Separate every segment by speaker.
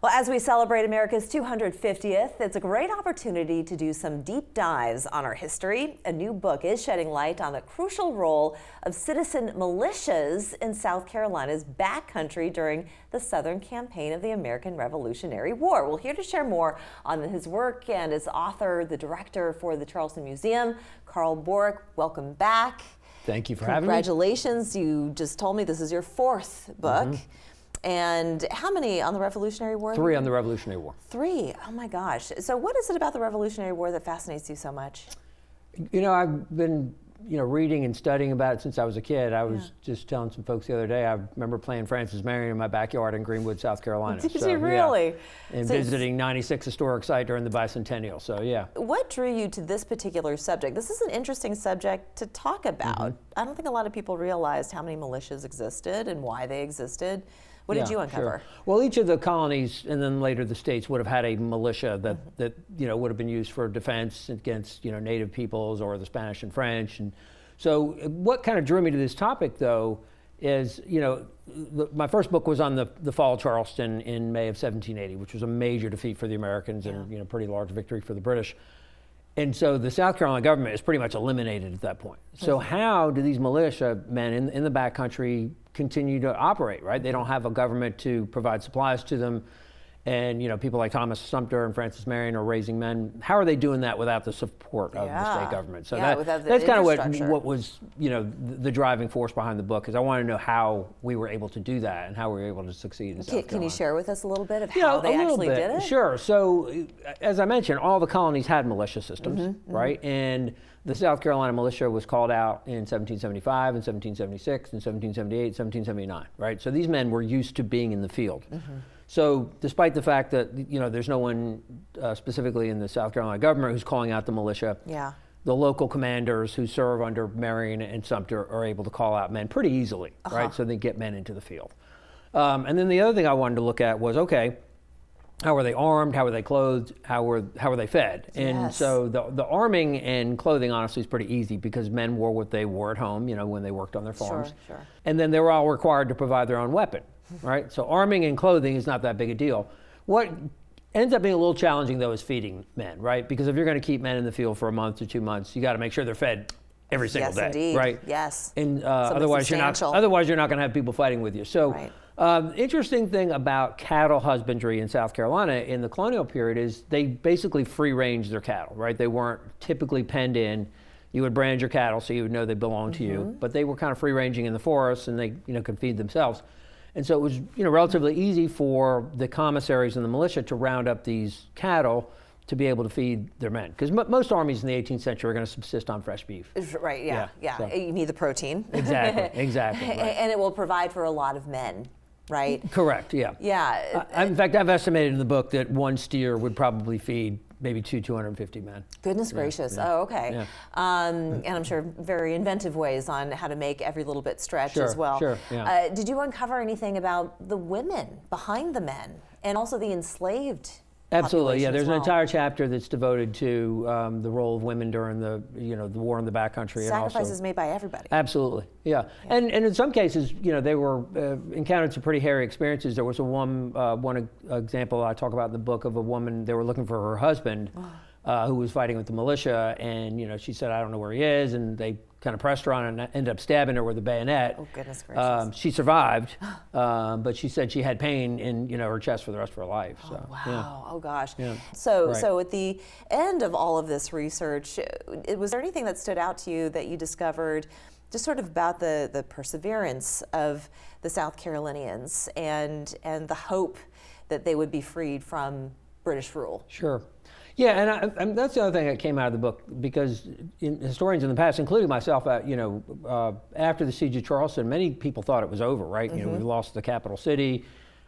Speaker 1: Well, as we celebrate America's 250th, it's a great opportunity to do some deep dives on our history. A new book is shedding light on the crucial role of citizen militias in South Carolina's backcountry during the Southern campaign of the American Revolutionary War. Well, here to share more on his work and his author, the director for the Charleston Museum, Carl Borick. Welcome back.
Speaker 2: Thank you for having me.
Speaker 1: Congratulations. You just told me this is your fourth book. And how many on the Revolutionary War?
Speaker 2: 3 on the Revolutionary War.
Speaker 1: 3, oh my gosh. So what is it about the Revolutionary War that fascinates you so much?
Speaker 2: You know, I've been, reading and studying about it since I was a kid. I was just telling some folks the other day, I remember playing Francis Marion in my backyard in Greenwood, South Carolina.
Speaker 1: Did you really?
Speaker 2: Yeah. And visiting 96 Historic Site during the bicentennial, so yeah.
Speaker 1: What drew you to this particular subject? This is an interesting subject to talk about. I don't think a lot of people realized how many militias existed and why they existed. What did you uncover?
Speaker 2: Sure. Well, each of the colonies and then later the states would have had a militia that would have been used for defense against native peoples or the Spanish and French. And so what kind of drew me to this topic, though, is my first book was on the fall of Charleston in May of 1780, which was a major defeat for the Americans and pretty large victory for the British. And so the South Carolina government is pretty much eliminated at that point. So how do these militia men in the backcountry continue to operate, right? They don't have a government to provide supplies to them. And people like Thomas Sumter and Francis Marion are raising men. How are they doing that without the support of the state government? So that's kind of what was the driving force behind the book, is I want to know how we were able to do that and how we were able to succeed in South Carolina.
Speaker 1: Can you share with us a little bit of how they actually did it?
Speaker 2: Sure. So as I mentioned, all the colonies had militia systems, right? And the South Carolina militia was called out in 1775, and 1776, and 1778, 1779, right? So these men were used to being in the field. So despite the fact that there's no one specifically in the South Carolina government who's calling out the militia, the local commanders who serve under Marion and Sumter are able to call out men pretty easily, right? So they get men into the field. And then the other thing I wanted to look at was, okay, how were they armed? How were they clothed? How were they fed? And so the arming and clothing honestly is pretty easy, because men wore what they wore at home, when they worked on their farms.
Speaker 1: Sure.
Speaker 2: And then they were all required to provide their own weapon, right? So arming and clothing is not that big a deal. What ends up being a little challenging, though, is feeding men, right? Because if you're going to keep men in the field for a month or 2 months, you got to make sure they're fed every single day,
Speaker 1: indeed.
Speaker 2: right?
Speaker 1: Yes.
Speaker 2: And otherwise you're not going to have people fighting with you. So. Interesting thing about cattle husbandry in South Carolina in the colonial period is they basically free range their cattle, right? They weren't typically penned in. You would brand your cattle so you would know they belonged to you, but they were kind of free ranging in the forests, and they could feed themselves. And so it was relatively easy for the commissaries and the militia to round up these cattle to be able to feed their men, because most armies in the 18th century are going to subsist on fresh beef.
Speaker 1: Right. Yeah. So. You need the protein.
Speaker 2: Exactly. Right.
Speaker 1: And it will provide for a lot of men. Right?
Speaker 2: Correct, yeah.
Speaker 1: Yeah.
Speaker 2: In fact, I've estimated in the book that one steer would probably feed maybe 250 men.
Speaker 1: Goodness gracious.
Speaker 2: Yeah.
Speaker 1: Oh, okay.
Speaker 2: Yeah.
Speaker 1: And I'm sure very inventive ways on how to make every little bit stretch as well.
Speaker 2: Sure, yeah.
Speaker 1: Did you uncover anything about the women behind the men and also the enslaved
Speaker 2: Absolutely, yeah. There's
Speaker 1: an
Speaker 2: entire chapter that's devoted to the role of women during the the war in the backcountry.
Speaker 1: Sacrifices made by everybody.
Speaker 2: Absolutely, yeah. And in some cases, they were encountered some pretty hairy experiences. There was one example I talk about in the book of a woman. They were looking for her husband, who was fighting with the militia, and she said, "I don't know where he is," and they kind of pressed her on and ended up stabbing her with a bayonet.
Speaker 1: Oh, goodness gracious.
Speaker 2: She survived, but she said she had pain in her chest for the rest of her life. So,
Speaker 1: wow.
Speaker 2: Yeah.
Speaker 1: Oh, gosh.
Speaker 2: Yeah.
Speaker 1: So at the end of all of this research, was there anything that stood out to you that you discovered just sort of about the perseverance of the South Carolinians and the hope that they would be freed from British rule?
Speaker 2: Sure. Yeah, and that's the other thing that came out of the book, because historians in the past, including myself, after the siege of Charleston, many people thought it was over, right? We lost the capital city.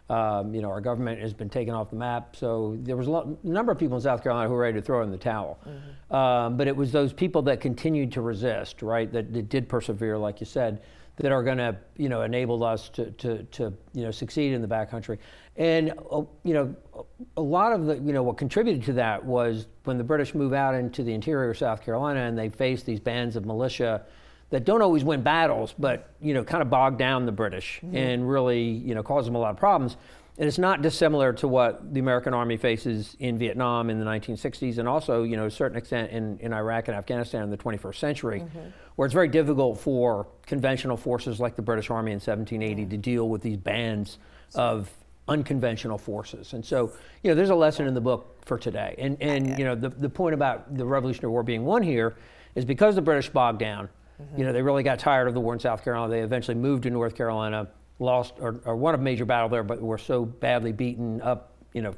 Speaker 2: Our government has been taken off the map. So there was a number of people in South Carolina who were ready to throw in the towel. But it was those people that continued to resist, right? That did persevere, like you said, that are going to, enable us to succeed in the backcountry. And, a lot of what contributed to that was when the British move out into the interior of South Carolina and they face these bands of militia that don't always win battles, but, kind of bog down the British and really, cause them a lot of problems. And it's not dissimilar to what the American Army faces in Vietnam in the 1960s, and also, to a certain extent, in Iraq and Afghanistan in the 21st century, where it's very difficult for conventional forces like the British Army in 1780 to deal with these bands of unconventional forces. And so, there's a lesson in the book for today. And the point about the Revolutionary War being won here is because the British bogged down. They really got tired of the war in South Carolina. They eventually moved to North Carolina, lost or won a major battle there, but were so badly beaten up,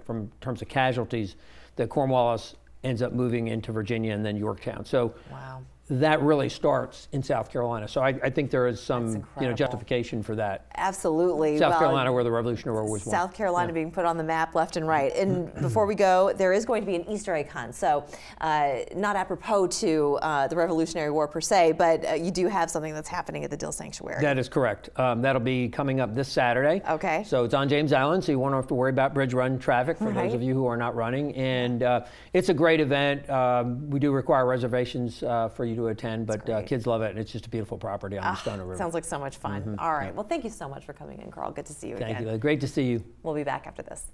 Speaker 2: from terms of casualties, that Cornwallis ends up moving into Virginia and then Yorktown. So
Speaker 1: wow.
Speaker 2: That really starts in South Carolina. So I think there is some justification for that.
Speaker 1: Absolutely.
Speaker 2: South Carolina, where the Revolutionary War was won.
Speaker 1: South Carolina being put on the map left and right. And before we go, there is going to be an Easter egg hunt. So not apropos to the Revolutionary War per se, but you do have something that's happening at the Dill Sanctuary.
Speaker 2: That is correct. That'll be coming up this Saturday.
Speaker 1: Okay.
Speaker 2: So it's on James Island, so you won't have to worry about bridge run traffic for those of you who are not running. And it's a great event. We do require reservations for you to attend, but kids love it, and it's just a beautiful property on the Stono River.
Speaker 1: Sounds like so much fun. All right. Well, thank you so much for coming in, Carl. Good to see you again.
Speaker 2: Thank you. Great to see you.
Speaker 1: We'll be back after this.